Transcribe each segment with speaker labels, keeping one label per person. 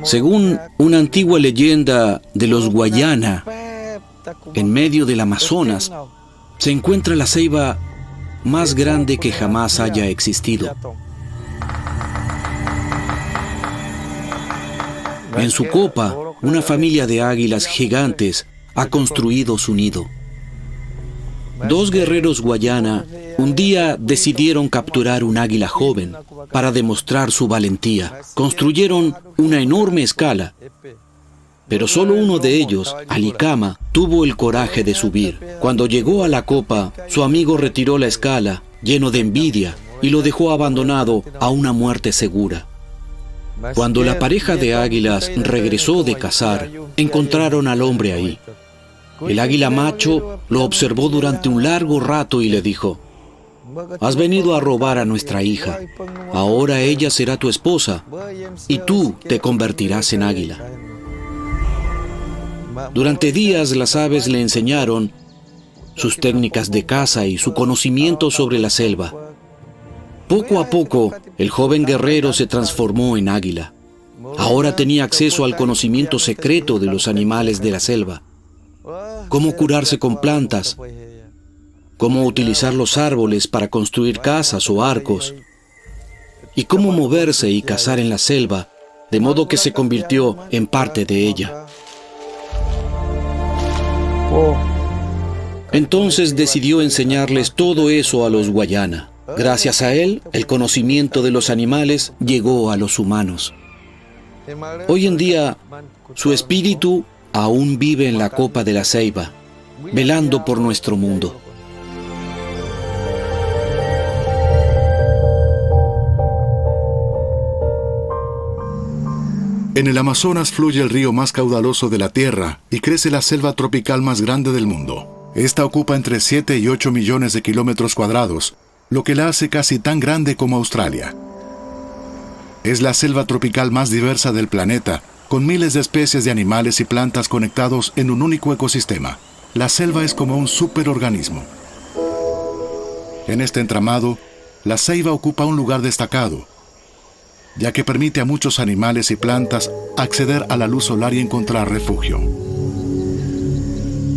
Speaker 1: Según una antigua leyenda de los Guayana, en medio del Amazonas, se encuentra la ceiba más grande que jamás haya existido. En su copa, una familia de águilas gigantes ha construido su nido. Dos guerreros Guayana un día decidieron capturar un águila joven para demostrar su valentía. Construyeron una enorme escala, pero solo uno de ellos, Alicama, tuvo el coraje de subir. Cuando llegó a la copa, su amigo retiró la escala, lleno de envidia, y lo dejó abandonado a una muerte segura. Cuando la pareja de águilas regresó de cazar, encontraron al hombre ahí. El águila macho lo observó durante un largo rato y le dijo: «Has venido a robar a nuestra hija. Ahora ella será tu esposa y tú te convertirás en águila». Durante días las aves le enseñaron sus técnicas de caza y su conocimiento sobre la selva. Poco a poco, el joven guerrero se transformó en águila. Ahora tenía acceso al conocimiento secreto de los animales de la selva. Cómo curarse con plantas, cómo utilizar los árboles para construir casas o arcos, y cómo moverse y cazar en la selva, de modo que se convirtió en parte de ella. Entonces decidió enseñarles todo eso a los Guayana. Gracias a él, el conocimiento de los animales llegó a los humanos. Hoy en día, su espíritu aún vive en la copa de la ceiba, velando por nuestro mundo.
Speaker 2: En el Amazonas fluye el río más caudaloso de la Tierra y crece la selva tropical más grande del mundo. Esta ocupa entre 7 y 8 millones de kilómetros cuadrados, lo que la hace casi tan grande como Australia. Es la selva tropical más diversa del planeta, con miles de especies de animales y plantas conectados en un único ecosistema. La selva es como un superorganismo. En este entramado, la ceiba ocupa un lugar destacado, ya que permite a muchos animales y plantas acceder a la luz solar y encontrar refugio.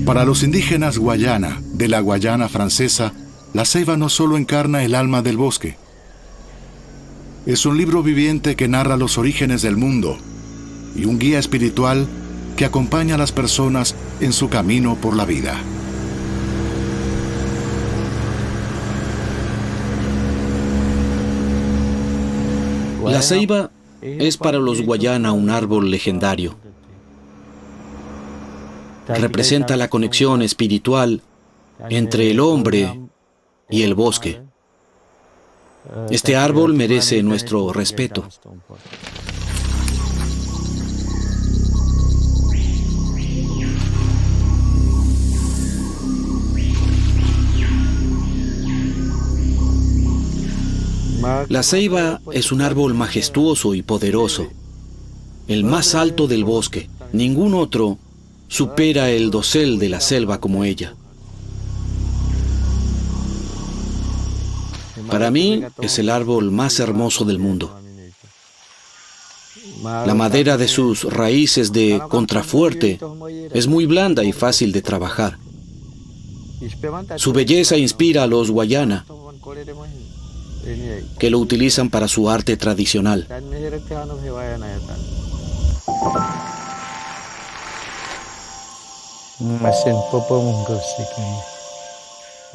Speaker 2: Para los indígenas Guayana, de la Guayana francesa, la ceiba no solo encarna el alma del bosque. Es un libro viviente que narra los orígenes del mundo y un guía espiritual que acompaña a las personas en su camino por la vida.
Speaker 1: La ceiba es para los Guayana un árbol legendario. Representa la conexión espiritual entre el hombre y el bosque. Este árbol merece nuestro respeto. La ceiba es un árbol majestuoso y poderoso, el más alto del bosque. Ningún otro supera el dosel de la selva como ella. Para mí es el árbol más hermoso del mundo. La madera de sus raíces de contrafuerte es muy blanda y fácil de trabajar. Su belleza inspira a los Guayana, que lo utilizan para su arte tradicional.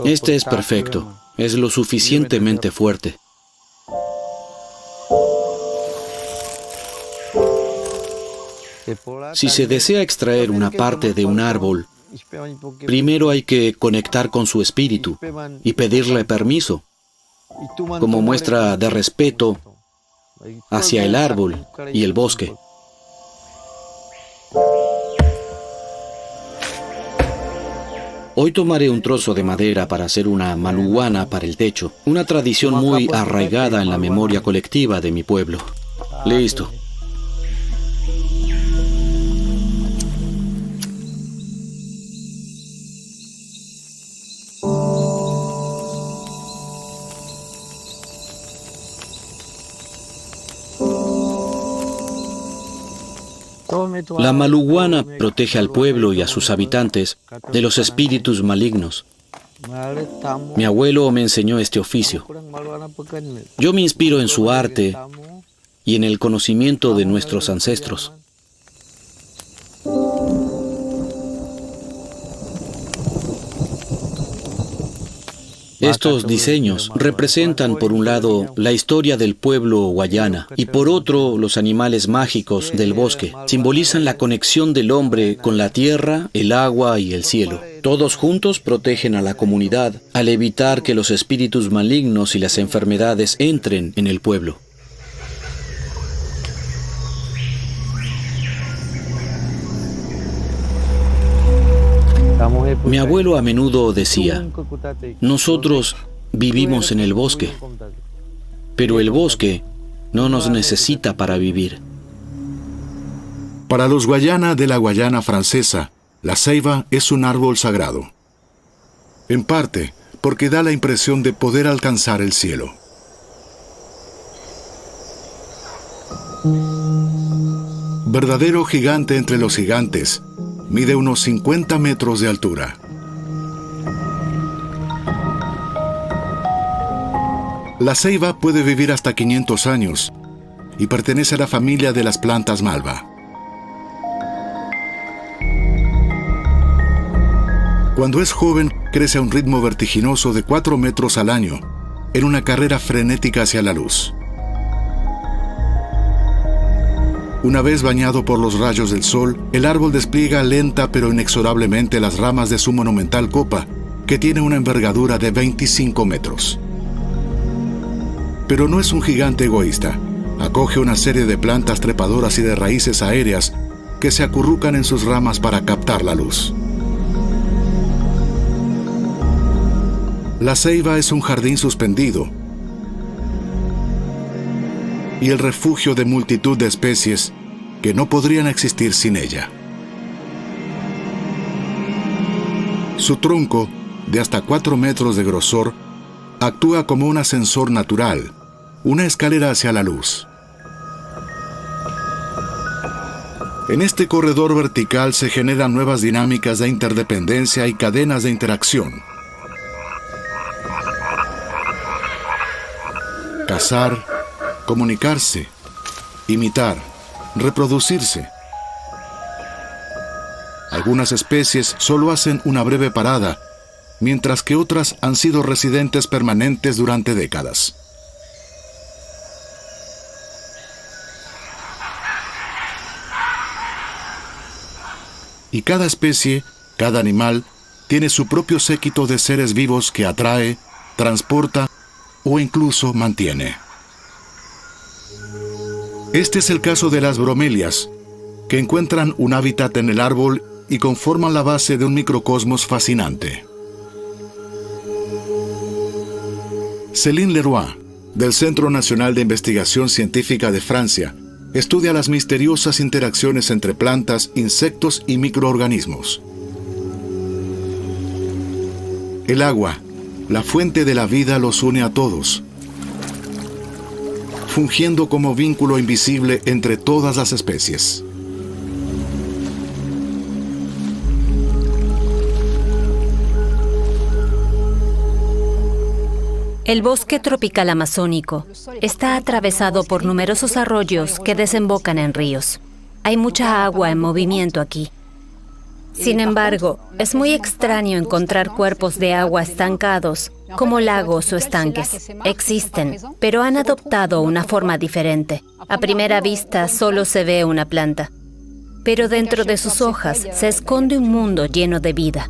Speaker 1: Este es perfecto, es lo suficientemente fuerte. Si se desea extraer una parte de un árbol, primero hay que conectar con su espíritu y pedirle permiso, como muestra de respeto hacia el árbol y el bosque. Hoy tomaré un trozo de madera para hacer una maluguana para el techo, una tradición muy arraigada en la memoria colectiva de mi pueblo. Listo. La maluguana protege al pueblo y a sus habitantes de los espíritus malignos. Mi abuelo me enseñó este oficio. Yo me inspiro en su arte y en el conocimiento de nuestros ancestros. Estos diseños representan, por un lado, la historia del pueblo guayana y, por otro, los animales mágicos del bosque. Simbolizan la conexión del hombre con la tierra, el agua y el cielo. Todos juntos protegen a la comunidad al evitar que los espíritus malignos y las enfermedades entren en el pueblo. Mi abuelo a menudo decía: nosotros vivimos en el bosque, pero el bosque no nos necesita para vivir.
Speaker 2: Para los Guayana de la Guayana Francesa, la ceiba es un árbol sagrado. En parte, porque da la impresión de poder alcanzar el cielo. Verdadero gigante entre los gigantes, mide unos 50 metros de altura. La ceiba puede vivir hasta 500 años y pertenece a la familia de las plantas malva. Cuando es joven, crece a un ritmo vertiginoso de 4 metros al año, en una carrera frenética hacia la luz. Una vez bañado por los rayos del sol, el árbol despliega lenta pero inexorablemente las ramas de su monumental copa, que tiene una envergadura de 25 metros. Pero no es un gigante egoísta. Acoge una serie de plantas trepadoras y de raíces aéreas que se acurrucan en sus ramas para captar la luz. La ceiba es un jardín suspendido y el refugio de multitud de especies que no podrían existir sin ella. Su tronco, de hasta 4 metros de grosor, actúa como un ascensor natural, una escalera hacia la luz. En este corredor vertical se generan nuevas dinámicas de interdependencia y cadenas de interacción. Cazar, comunicarse, imitar, reproducirse. Algunas especies solo hacen una breve parada, mientras que otras han sido residentes permanentes durante décadas. Y cada especie, cada animal, tiene su propio séquito de seres vivos que atrae, transporta o incluso mantiene. Este es el caso de las bromelias, que encuentran un hábitat en el árbol y conforman la base de un microcosmos fascinante. Céline Leroy, del Centro Nacional de Investigación Científica de Francia, estudia las misteriosas interacciones entre plantas, insectos y microorganismos. El agua, la fuente de la vida, los une a todos, fungiendo como vínculo invisible entre todas las especies.
Speaker 3: El bosque tropical amazónico está atravesado por numerosos arroyos que desembocan en ríos. Hay mucha agua en movimiento aquí. Sin embargo, es muy extraño encontrar cuerpos de agua estancados, como lagos o estanques. Existen, pero han adoptado una forma diferente. A primera vista solo se ve una planta, pero dentro de sus hojas se esconde un mundo lleno de vida.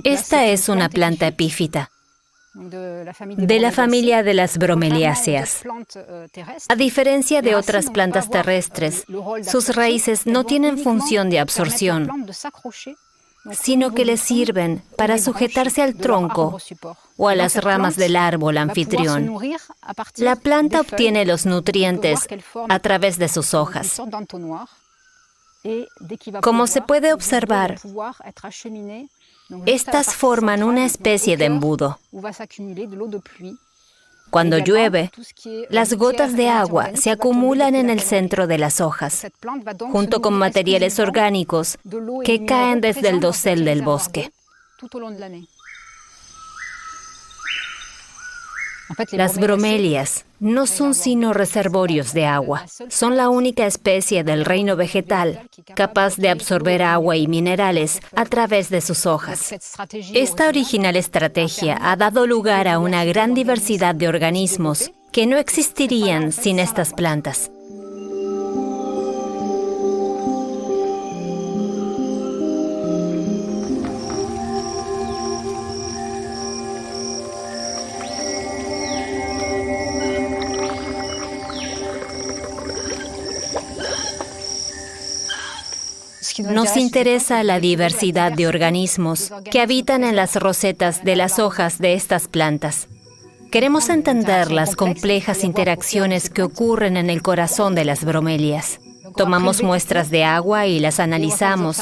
Speaker 3: Esta es una planta epífita, de la familia de las bromeliáceas. A diferencia de otras plantas terrestres, sus raíces no tienen función de absorción, sino que les sirven para sujetarse al tronco o a las ramas del árbol anfitrión. La planta obtiene los nutrientes a través de sus hojas. Como se puede observar, Estas forman una especie de embudo. Cuando llueve, las gotas de agua se acumulan en el centro de las hojas, junto con materiales orgánicos que caen desde el dosel del bosque. Las bromelias no son sino reservorios de agua. Son la única especie del reino vegetal capaz de absorber agua y minerales a través de sus hojas. Esta original estrategia ha dado lugar a una gran diversidad de organismos que no existirían sin estas plantas. Nos interesa la diversidad de organismos que habitan en las rosetas de las hojas de estas plantas. Queremos entender las complejas interacciones que ocurren en el corazón de las bromelias. Tomamos muestras de agua y las analizamos,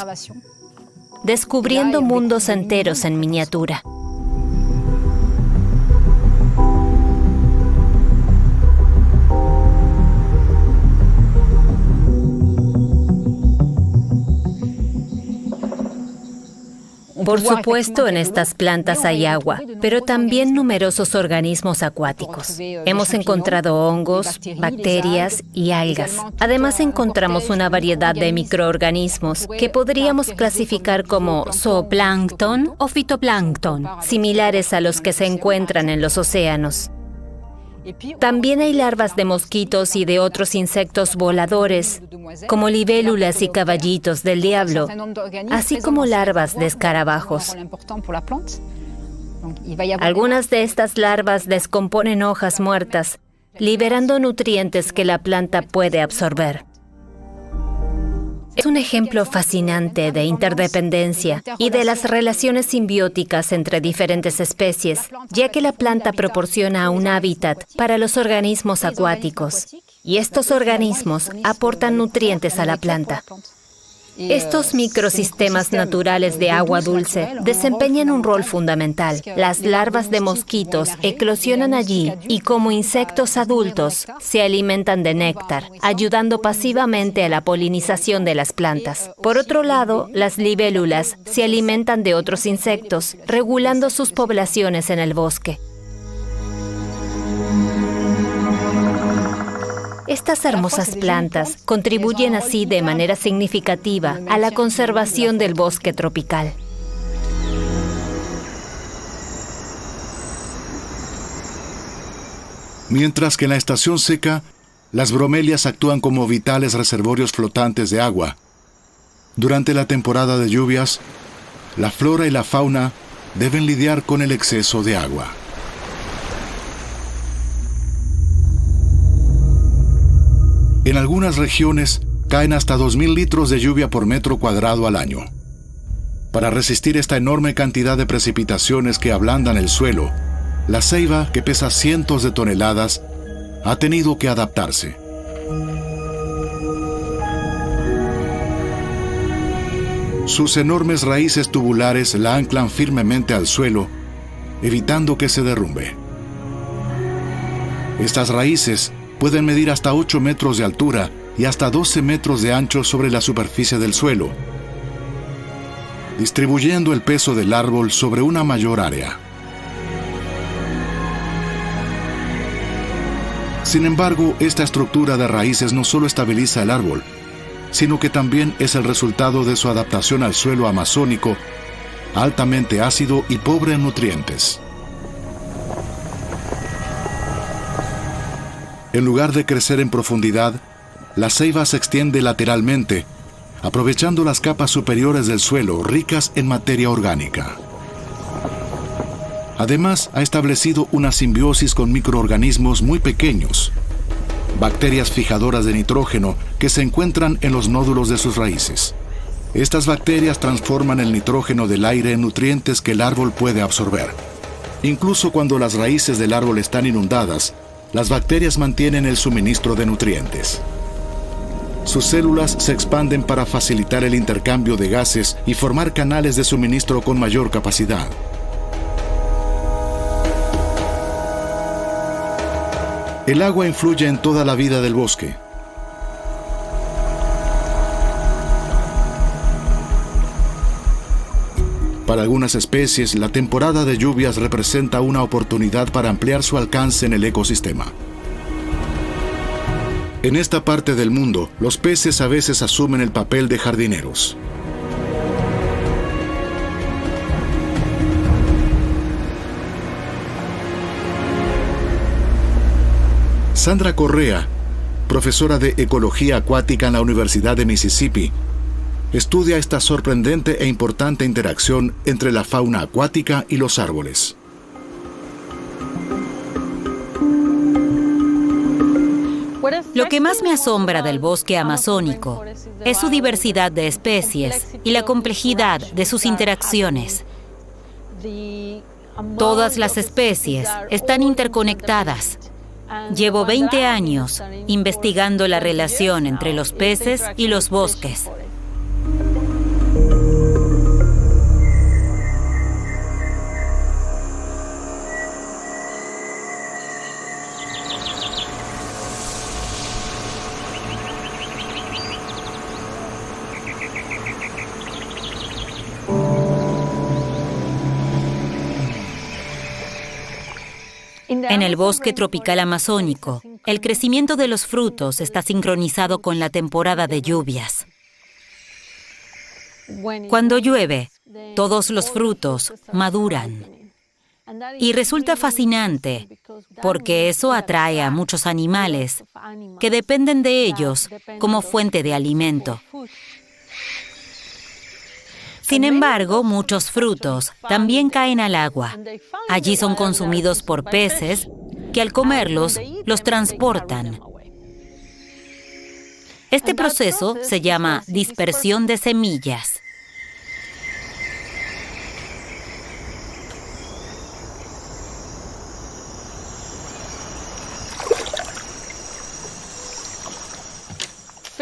Speaker 3: descubriendo mundos enteros en miniatura. Por supuesto, en estas plantas hay agua, pero también numerosos organismos acuáticos. Hemos encontrado hongos, bacterias y algas. Además, encontramos una variedad de microorganismos que podríamos clasificar como zooplancton o fitoplancton, similares a los que se encuentran en los océanos. También hay larvas de mosquitos y de otros insectos voladores, como libélulas y caballitos del diablo, así como larvas de escarabajos. Algunas de estas larvas descomponen hojas muertas, liberando nutrientes que la planta puede absorber. Es un ejemplo fascinante de interdependencia y de las relaciones simbióticas entre diferentes especies, ya que la planta proporciona un hábitat para los organismos acuáticos, y estos organismos aportan nutrientes a la planta. Estos microsistemas naturales de agua dulce desempeñan un rol fundamental. Las larvas de mosquitos eclosionan allí y como insectos adultos se alimentan de néctar, ayudando pasivamente a la polinización de las plantas. Por otro lado, las libélulas se alimentan de otros insectos, regulando sus poblaciones en el bosque. Estas hermosas plantas contribuyen así de manera significativa a la conservación del bosque tropical.
Speaker 2: Mientras que en la estación seca, las bromelias actúan como vitales reservorios flotantes de agua. Durante la temporada de lluvias, la flora y la fauna deben lidiar con el exceso de agua. En algunas regiones caen hasta 2.000 litros de lluvia por metro cuadrado al año. Para resistir esta enorme cantidad de precipitaciones que ablandan el suelo, la ceiba, que pesa cientos de toneladas, ha tenido que adaptarse. Sus enormes raíces tubulares la anclan firmemente al suelo, evitando que se derrumbe. Estas raíces pueden medir hasta 8 metros de altura y hasta 12 metros de ancho sobre la superficie del suelo, distribuyendo el peso del árbol sobre una mayor área. Sin embargo, esta estructura de raíces no solo estabiliza el árbol, sino que también es el resultado de su adaptación al suelo amazónico, altamente ácido y pobre en nutrientes. En lugar de crecer en profundidad, la ceiba se extiende lateralmente, aprovechando las capas superiores del suelo ricas en materia orgánica. Además, ha establecido una simbiosis con microorganismos muy pequeños, bacterias fijadoras de nitrógeno que se encuentran en los nódulos de sus raíces. Estas bacterias transforman el nitrógeno del aire en nutrientes que el árbol puede absorber. Incluso cuando las raíces del árbol están inundadas, las bacterias mantienen el suministro de nutrientes. Sus células se expanden para facilitar el intercambio de gases y formar canales de suministro con mayor capacidad. El agua influye en toda la vida del bosque. Para algunas especies, la temporada de lluvias representa una oportunidad para ampliar su alcance en el ecosistema. En esta parte del mundo, los peces a veces asumen el papel de jardineros. Sandra Correa, profesora de Ecología Acuática en la Universidad de Mississippi, estudia esta sorprendente e importante interacción entre la fauna acuática y los árboles.
Speaker 4: Lo que más me asombra del bosque amazónico es su diversidad de especies y la complejidad de sus interacciones. Todas las especies están interconectadas. Llevo 20 años investigando la relación entre los peces y los bosques. En el bosque tropical amazónico, el crecimiento de los frutos está sincronizado con la temporada de lluvias. Cuando llueve, todos los frutos maduran. Y resulta fascinante porque eso atrae a muchos animales que dependen de ellos como fuente de alimento. Sin embargo, muchos frutos también caen al agua. Allí son consumidos por peces que al comerlos los transportan. Este proceso se llama dispersión de semillas.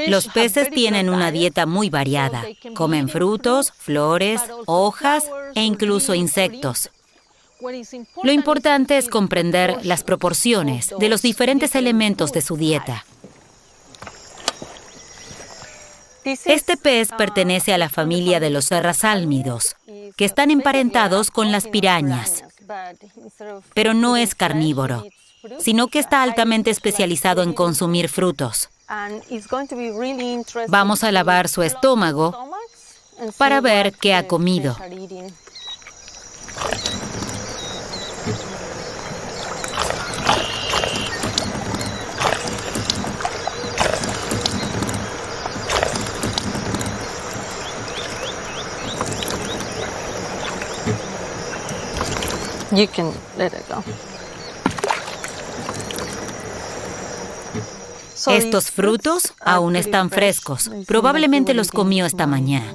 Speaker 4: Los peces tienen una dieta muy variada. Comen frutos, flores, hojas e incluso insectos. Lo importante es comprender las proporciones de los diferentes elementos de su dieta. Este pez pertenece a la familia de los serrasálmidos, que están emparentados con las pirañas. Pero no es carnívoro, sino que está altamente especializado en consumir frutos. Vamos a lavar su estómago para ver qué ha comido.
Speaker 5: You can let it go.
Speaker 4: Estos frutos aún están frescos. Probablemente los comió esta mañana.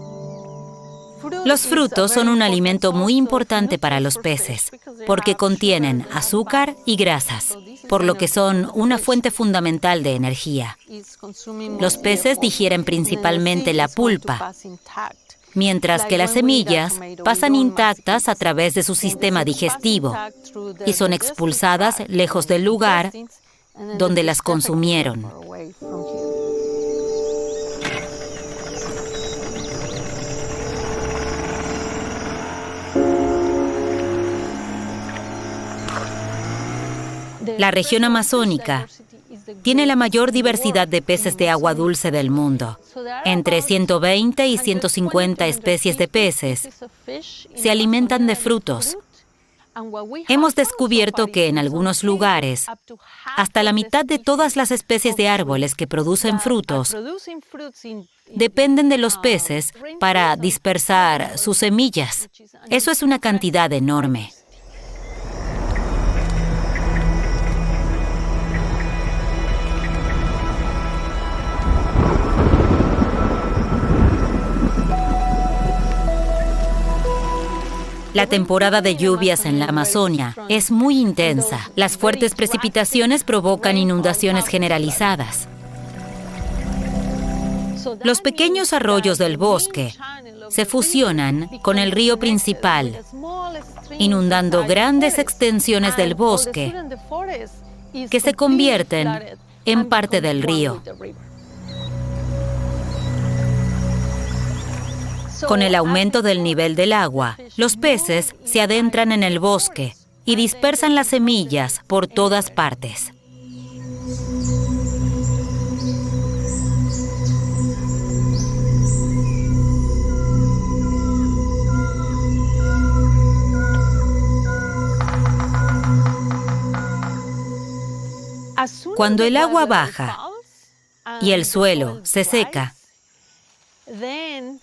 Speaker 4: Los frutos son un alimento muy importante para los peces, porque contienen azúcar y grasas, por lo que son una fuente fundamental de energía. Los peces digieren principalmente la pulpa, mientras que las semillas pasan intactas a través de su sistema digestivo y son expulsadas lejos del lugar donde las consumieron. La región amazónica tiene la mayor diversidad de peces de agua dulce del mundo. Entre 120 y 150 especies de peces se alimentan de frutos. Hemos descubierto que en algunos lugares, hasta la mitad de todas las especies de árboles que producen frutos dependen de los peces para dispersar sus semillas. Eso es una cantidad enorme. La temporada de lluvias en la Amazonia es muy intensa. Las fuertes precipitaciones provocan inundaciones generalizadas. Los pequeños arroyos del bosque se fusionan con el río principal, inundando grandes extensiones del bosque que se convierten en parte del río. Con el aumento del nivel del agua, los peces se adentran en el bosque y dispersan las semillas por todas partes. Cuando el agua baja y el suelo se seca,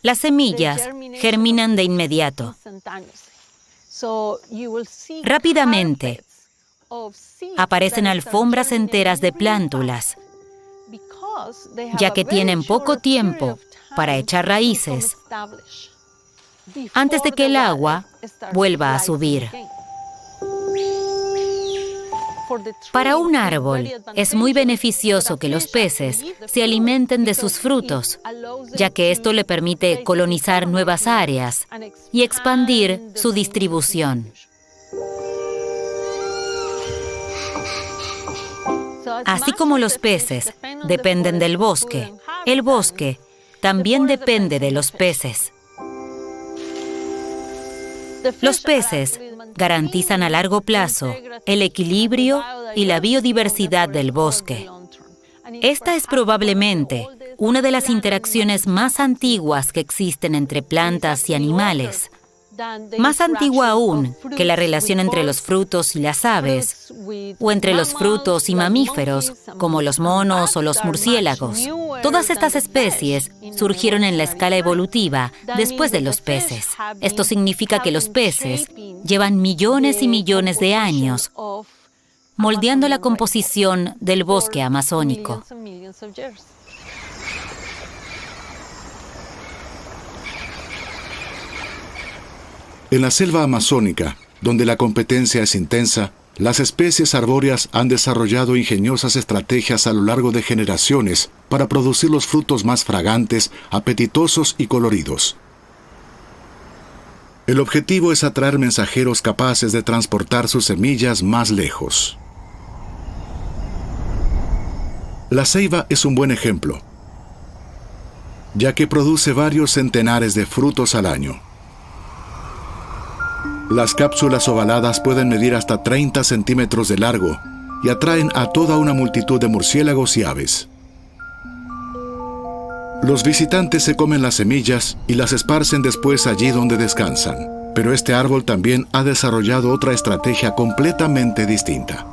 Speaker 4: las semillas germinan de inmediato. Rápidamente aparecen alfombras enteras de plántulas, ya que tienen poco tiempo para echar raíces antes de que el agua vuelva a subir. Para un árbol es muy beneficioso que los peces se alimenten de sus frutos, ya que esto le permite colonizar nuevas áreas y expandir su distribución. Así como los peces dependen del bosque, el bosque también depende de los peces. Los peces garantizan a largo plazo el equilibrio y la biodiversidad del bosque. Esta es probablemente una de las interacciones más antiguas que existen entre plantas y animales, más antigua aún que la relación entre los frutos y las aves, o entre los frutos y mamíferos, como los monos o los murciélagos. Todas estas especies surgieron en la escala evolutiva después de los peces. Esto significa que los peces llevan millones y millones de años moldeando la composición del bosque amazónico.
Speaker 2: En la selva amazónica, donde la competencia es intensa, las especies arbóreas han desarrollado ingeniosas estrategias a lo largo de generaciones para producir los frutos más fragantes, apetitosos y coloridos. El objetivo es atraer mensajeros capaces de transportar sus semillas más lejos. La ceiba es un buen ejemplo, ya que produce varios centenares de frutos al año. Las cápsulas ovaladas pueden medir hasta 30 centímetros de largo y atraen a toda una multitud de murciélagos y aves. Los visitantes se comen las semillas y las esparcen después allí donde descansan. Pero este árbol también ha desarrollado otra estrategia completamente distinta.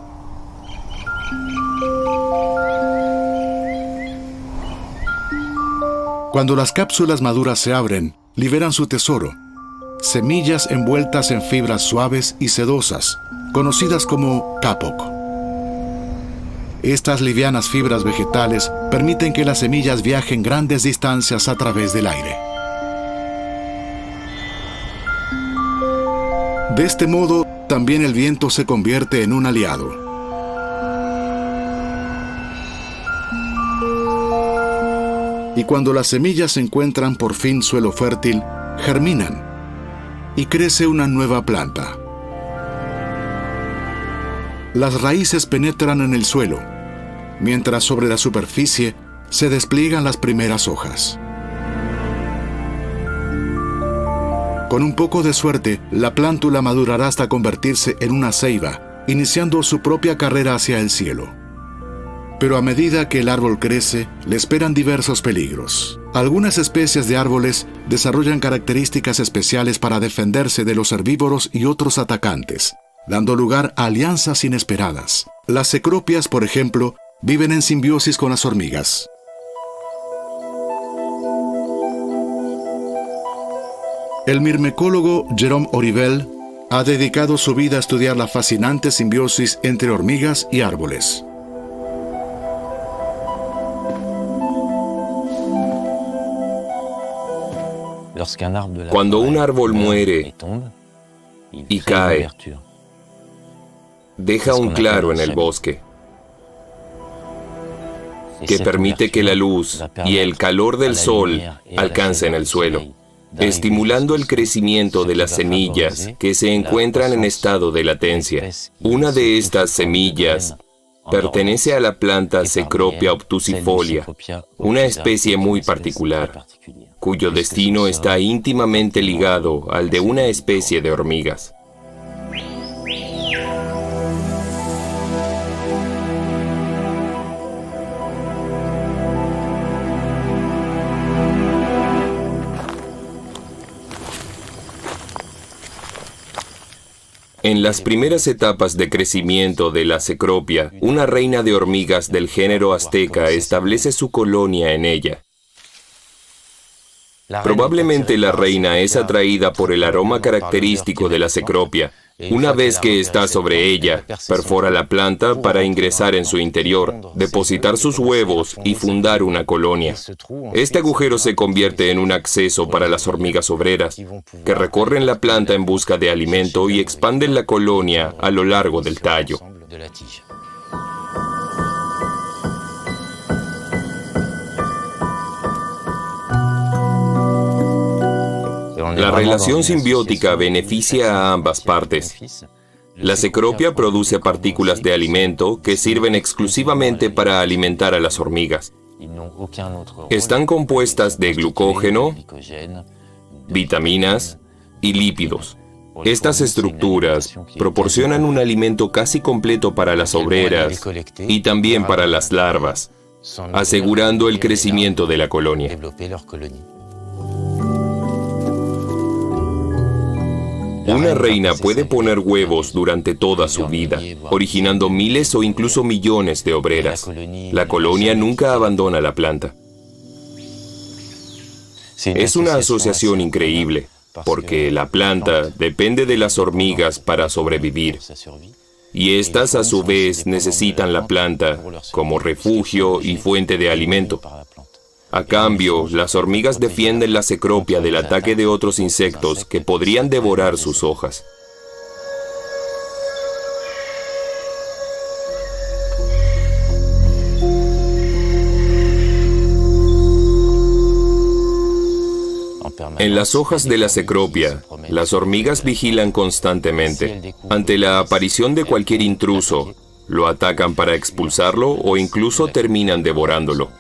Speaker 2: Cuando las cápsulas maduras se abren, liberan su tesoro: semillas envueltas en fibras suaves y sedosas, conocidas como kapok. Estas livianas fibras vegetales permiten que las semillas viajen grandes distancias a través del aire. De este modo, también el viento se convierte en un aliado. Y cuando las semillas encuentran por fin suelo fértil, germinan y crece una nueva planta. Las raíces penetran en el suelo, mientras sobre la superficie se despliegan las primeras hojas. Con un poco de suerte, la plántula madurará hasta convertirse en una ceiba, iniciando su propia carrera hacia el cielo. Pero a medida que el árbol crece, le esperan diversos peligros. Algunas especies de árboles desarrollan características especiales para defenderse de los herbívoros y otros atacantes, dando lugar a alianzas inesperadas. Las cecropias, por ejemplo, viven en simbiosis con las hormigas. El mirmecólogo Jérôme Aurivel ha dedicado su vida a estudiar la fascinante simbiosis entre hormigas y árboles.
Speaker 5: Cuando un árbol muere y cae, deja un claro en el bosque. que permite que la luz y el calor del sol alcancen el suelo, estimulando el crecimiento de las semillas que se encuentran en estado de latencia. Una de estas semillas pertenece a la planta Cecropia obtusifolia, una especie muy particular, cuyo destino está íntimamente ligado al de una especie de hormigas. En las primeras etapas de crecimiento de la Cecropia, una reina de hormigas del género azteca establece su colonia en ella. Probablemente la reina es atraída por el aroma característico de la Cecropia. Una vez que está sobre ella, perfora la planta para ingresar en su interior, depositar sus huevos y fundar una colonia. Este agujero se convierte en un acceso para las hormigas obreras, que recorren la planta en busca de alimento y expanden la colonia a lo largo del tallo. La relación simbiótica beneficia a ambas partes. La Cecropia produce partículas de alimento que sirven exclusivamente para alimentar a las hormigas. Están compuestas de glucógeno, vitaminas y lípidos. Estas estructuras proporcionan un alimento casi completo para las obreras y también para las larvas, asegurando el crecimiento de la colonia. Una reina puede poner huevos durante toda su vida, originando miles o incluso millones de obreras. La colonia nunca abandona la planta. Es una asociación increíble, porque la planta depende de las hormigas para sobrevivir. Y estas a su vez necesitan la planta como refugio y fuente de alimento. A cambio, las hormigas defienden la Cecropia del ataque de otros insectos que podrían devorar sus hojas. En las hojas de la Cecropia, las hormigas vigilan constantemente. Ante la aparición de cualquier intruso, lo atacan para expulsarlo o incluso terminan devorándolo.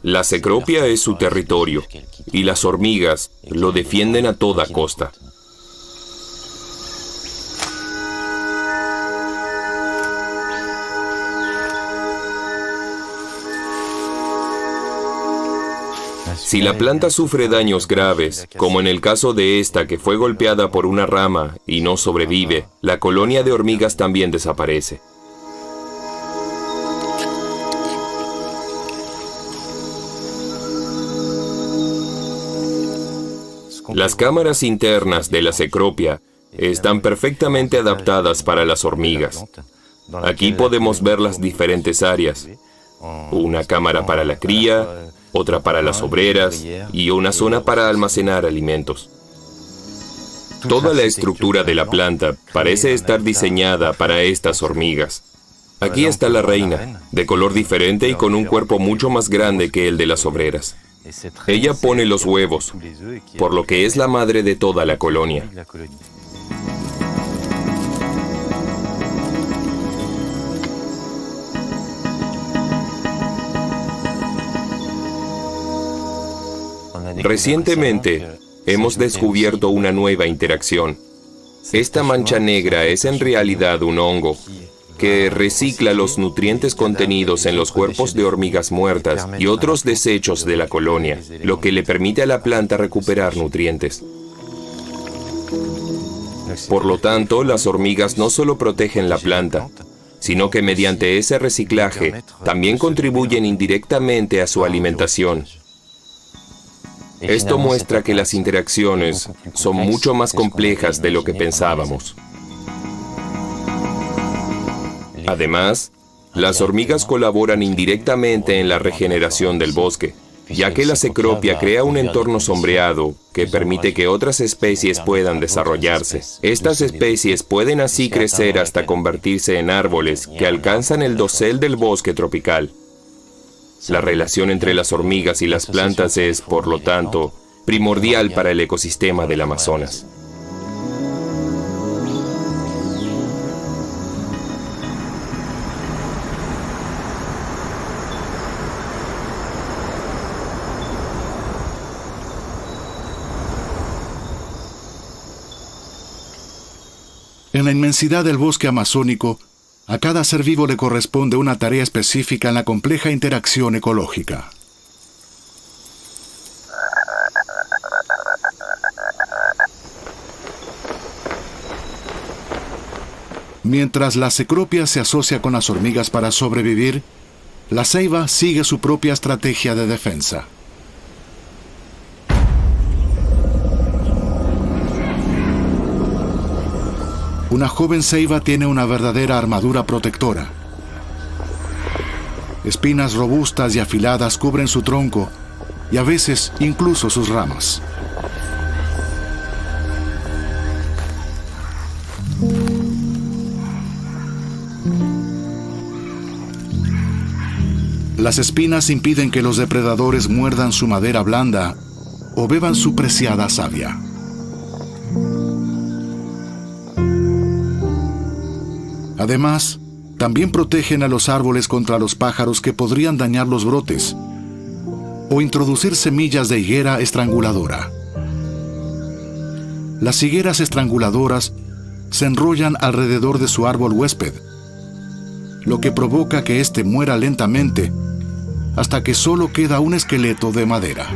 Speaker 5: La Cecropia es su territorio, y las hormigas lo defienden a toda costa. Si la planta sufre daños graves, como en el caso de esta que fue golpeada por una rama y no sobrevive, la colonia de hormigas también desaparece. Las cámaras internas de la Cecropia están perfectamente adaptadas para las hormigas. Aquí podemos ver las diferentes áreas. Una cámara para la cría, otra para las obreras y una zona para almacenar alimentos. Toda la estructura de la planta parece estar diseñada para estas hormigas. Aquí está la reina, de color diferente y con un cuerpo mucho más grande que el de las obreras. Ella pone los huevos, por lo que es la madre de toda la colonia. Recientemente, hemos descubierto una nueva interacción. Esta mancha negra es en realidad un hongo que recicla los nutrientes contenidos en los cuerpos de hormigas muertas y otros desechos de la colonia, lo que le permite a la planta recuperar nutrientes. Por lo tanto, las hormigas no solo protegen la planta, sino que mediante ese reciclaje también contribuyen indirectamente a su alimentación. Esto muestra que las interacciones son mucho más complejas de lo que pensábamos. Además, las hormigas colaboran indirectamente en la regeneración del bosque. ya que la cecropia crea un entorno sombreado que permite que otras especies puedan desarrollarse. Estas especies pueden así crecer hasta convertirse en árboles que alcanzan el dosel del bosque tropical. La relación entre las hormigas y las plantas es, por lo tanto, primordial para el ecosistema del Amazonas.
Speaker 2: En la inmensidad del bosque amazónico, a cada ser vivo le corresponde una tarea específica en la compleja interacción ecológica. Mientras la cecropia se asocia con las hormigas para sobrevivir, la ceiba sigue su propia estrategia de defensa. Una joven ceiba tiene una verdadera armadura protectora. Espinas robustas y afiladas cubren su tronco y a veces incluso sus ramas. Las espinas impiden que los depredadores muerdan su madera blanda o beban su preciada savia. Además, también protegen a los árboles contra los pájaros que podrían dañar los brotes o introducir semillas de higuera estranguladora. Las higueras estranguladoras se enrollan alrededor de su árbol huésped, lo que provoca que éste muera lentamente hasta que solo queda un esqueleto de madera.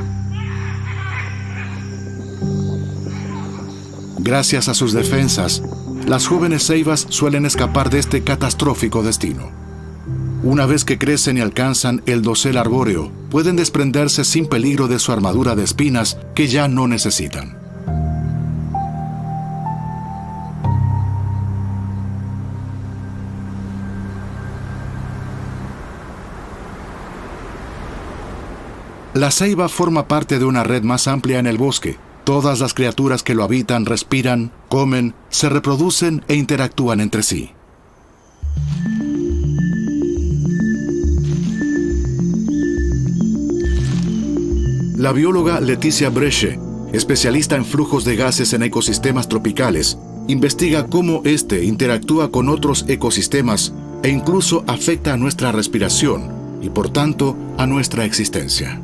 Speaker 2: Gracias a sus defensas, las jóvenes ceibas suelen escapar de este catastrófico destino. Una vez que crecen y alcanzan el dosel arbóreo, pueden desprenderse sin peligro de su armadura de espinas que ya no necesitan. La ceiba forma parte de una red más amplia en el bosque. Todas las criaturas que lo habitan respiran, comen, se reproducen e interactúan entre sí. La bióloga Leticia Bresche, especialista en flujos de gases en ecosistemas tropicales, investiga cómo este interactúa con otros ecosistemas e incluso afecta a nuestra respiración y, por tanto, a nuestra existencia.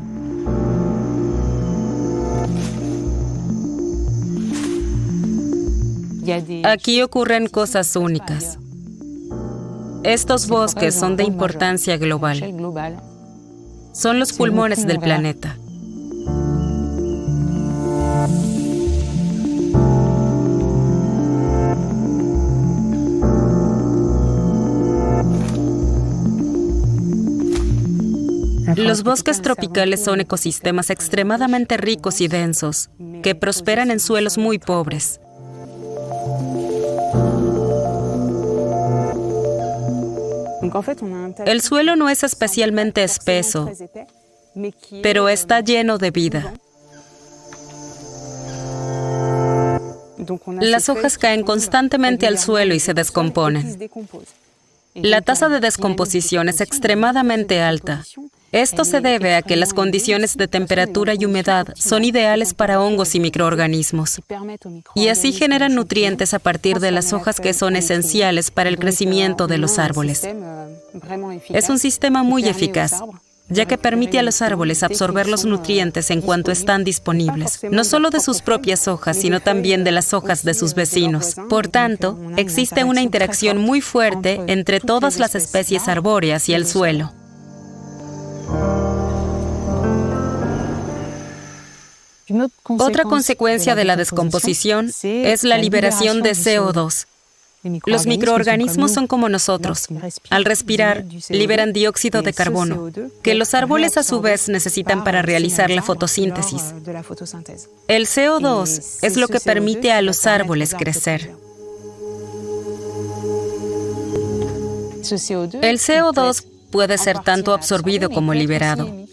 Speaker 6: Aquí ocurren cosas únicas. Estos bosques son de importancia global. Son los pulmones del planeta. Los bosques tropicales son ecosistemas extremadamente ricos y densos, que prosperan en suelos muy pobres. El suelo no es especialmente espeso, pero está lleno de vida. Las hojas caen constantemente al suelo y se descomponen. La tasa de descomposición es extremadamente alta. Esto se debe a que las condiciones de temperatura y humedad son ideales para hongos y microorganismos, y así generan nutrientes a partir de las hojas que son esenciales para el crecimiento de los árboles. Es un sistema muy eficaz, ya que permite a los árboles absorber los nutrientes en cuanto están disponibles, no solo de sus propias hojas, sino también de las hojas de sus vecinos. Por tanto, existe una interacción muy fuerte entre todas las especies arbóreas y el suelo. Otra consecuencia de la descomposición es la liberación de CO2. Los microorganismos son como nosotros. Al respirar, liberan dióxido de carbono, que los árboles a su vez necesitan para realizar la fotosíntesis. El CO2 es lo que permite a los árboles crecer. El CO2 puede ser tanto absorbido como liberado.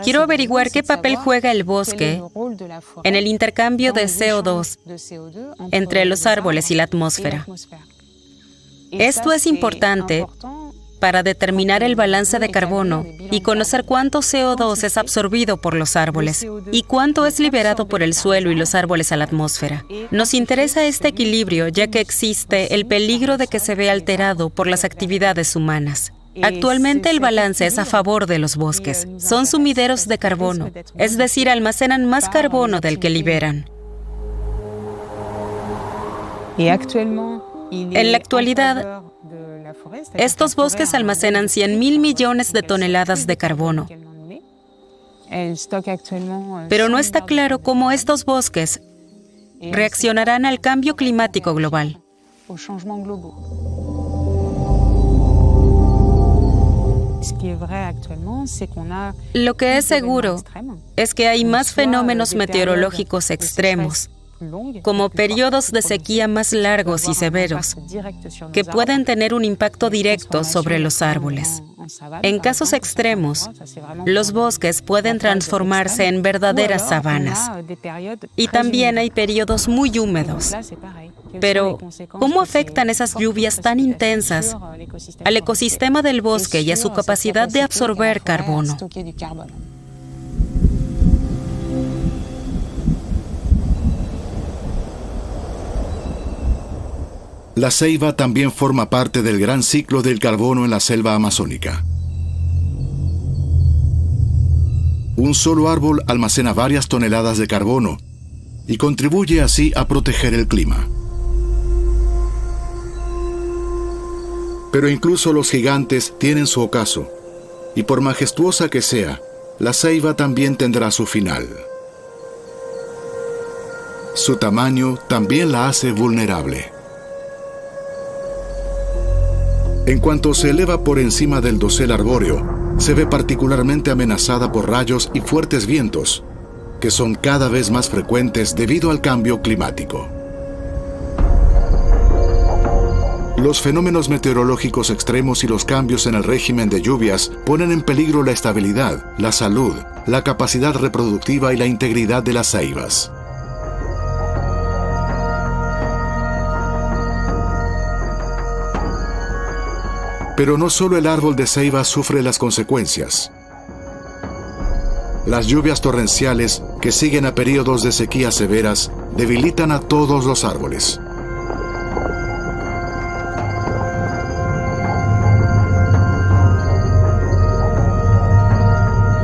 Speaker 6: Quiero averiguar qué papel juega el bosque en el intercambio de CO2 entre los árboles y la atmósfera. Esto es importante para determinar el balance de carbono y conocer cuánto CO2 es absorbido por los árboles y cuánto es liberado por el suelo y los árboles a la atmósfera. Nos interesa este equilibrio ya que existe el peligro de que se vea alterado por las actividades humanas. Actualmente el balance es a favor de los bosques. Son sumideros de carbono, es decir, almacenan más carbono del que liberan. En la actualidad, estos bosques almacenan 100.000 millones de toneladas de carbono. Pero no está claro cómo estos bosques reaccionarán al cambio climático global. Lo que es seguro es que hay más fenómenos meteorológicos extremos, como periodos de sequía más largos y severos, que pueden tener un impacto directo sobre los árboles. En casos extremos, los bosques pueden transformarse en verdaderas sabanas. Y también hay periodos muy húmedos. Pero, ¿cómo afectan esas lluvias tan intensas al ecosistema del bosque y a su capacidad de absorber carbono?
Speaker 2: La ceiba también forma parte del gran ciclo del carbono en la selva amazónica. Un solo árbol almacena varias toneladas de carbono y contribuye así a proteger el clima. Pero incluso los gigantes tienen su ocaso, y por majestuosa que sea, la ceiba también tendrá su final. Su tamaño también la hace vulnerable. En cuanto se eleva por encima del dosel arbóreo, se ve particularmente amenazada por rayos y fuertes vientos, que son cada vez más frecuentes debido al cambio climático. Los fenómenos meteorológicos extremos y los cambios en el régimen de lluvias ponen en peligro la estabilidad, la salud, la capacidad reproductiva y la integridad de las ceibas. Pero no solo el árbol de ceiba sufre las consecuencias. Las lluvias torrenciales, que siguen a periodos de sequías severas, debilitan a todos los árboles.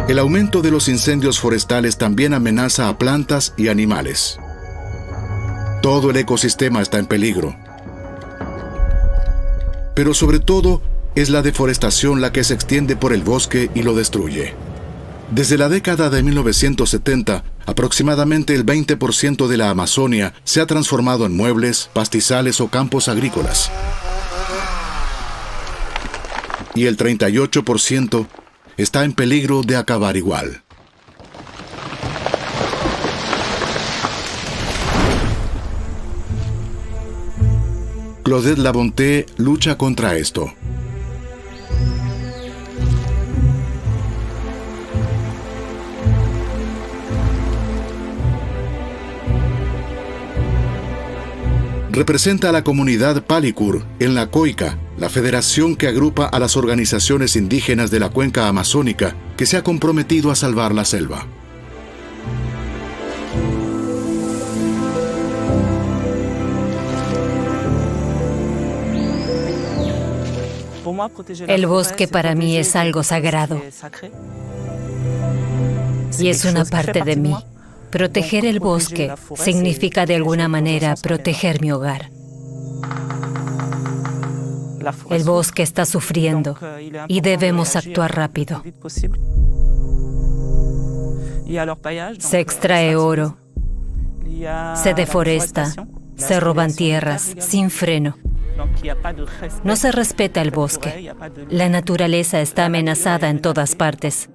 Speaker 2: El aumento de los incendios forestales también amenaza a plantas y animales. Todo el ecosistema está en peligro. Pero sobre todo, es la deforestación la que se extiende por el bosque y lo destruye. Desde la década de 1970, aproximadamente el 20% de la Amazonia se ha transformado en muebles, pastizales o campos agrícolas. Y el 38% está en peligro de acabar igual. Claudette Labonté lucha contra esto. Representa a la comunidad Palicur en la COICA, la federación que agrupa a las organizaciones indígenas de la cuenca amazónica que se ha comprometido a salvar la selva.
Speaker 3: El bosque para mí es algo sagrado y es una parte de mí. Proteger el bosque significa de alguna manera proteger mi hogar. El bosque está sufriendo y debemos actuar rápido. Se extrae oro, se deforesta, se roban tierras sin freno. No se respeta el bosque. La naturaleza está amenazada en todas partes.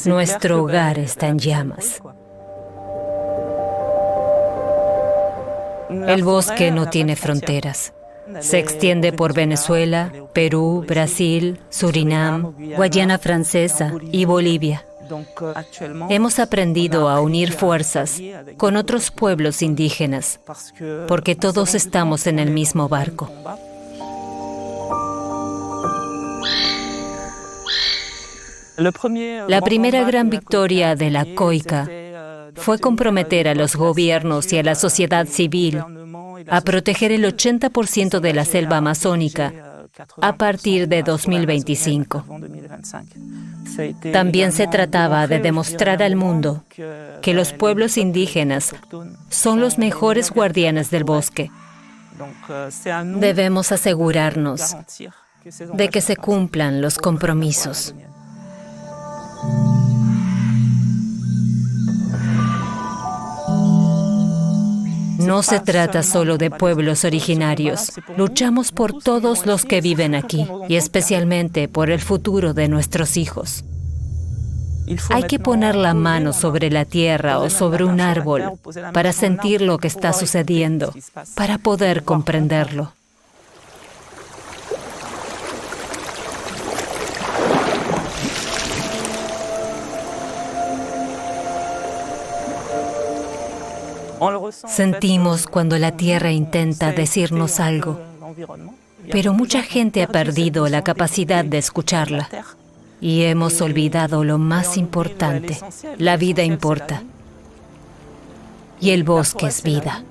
Speaker 3: Nuestro hogar está en llamas. El bosque no tiene fronteras. Se extiende por Venezuela, Perú, Brasil, Surinam, Guayana Francesa y Bolivia. Hemos aprendido a unir fuerzas con otros pueblos indígenas, porque todos estamos en el mismo barco. La primera gran victoria de la COICA fue comprometer a los gobiernos y a la sociedad civil a proteger el 80% de la selva amazónica a partir de 2025. También se trataba de demostrar al mundo que los pueblos indígenas son los mejores guardianes del bosque. Debemos asegurarnos de que se cumplan los compromisos. No se trata solo de pueblos originarios. Luchamos por todos los que viven aquí y especialmente por el futuro de nuestros hijos. Hay que poner la mano sobre la tierra o sobre un árbol para sentir lo que está sucediendo, para poder comprenderlo. Sentimos cuando la tierra intenta decirnos algo, pero mucha gente ha perdido la capacidad de escucharla y hemos olvidado lo más importante. La vida importa y el bosque es vida.